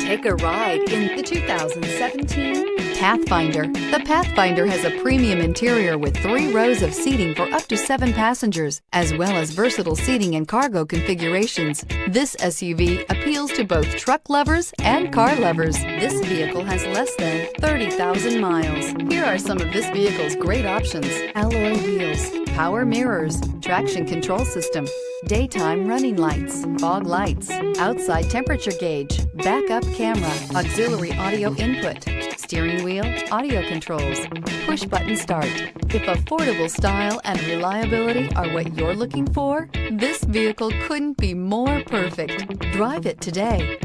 Take a ride in the 2017 Pathfinder. The Pathfinder has a premium interior with 3 rows of seating for up to 7 passengers, as well as versatile seating and cargo configurations. This SUV appeals to both truck lovers and car lovers. This vehicle has less than 30,000 miles. Here are some of this vehicle's great options: alloy wheels, power mirrors, traction control system, daytime running lights, fog lights, outside temperature gauge, backup camera, auxiliary audio input, steering wheel audio controls, push button start. If affordable style and reliability are what you're looking for, this vehicle couldn't be more perfect. Drive it today.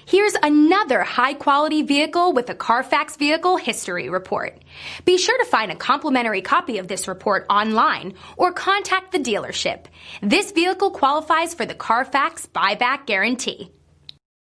Here's another high-quality vehicle with a Carfax Vehicle History Report. Be sure to find a complimentary copy of this report online or contact the dealership. This vehicle qualifies for the Carfax Buyback Guarantee.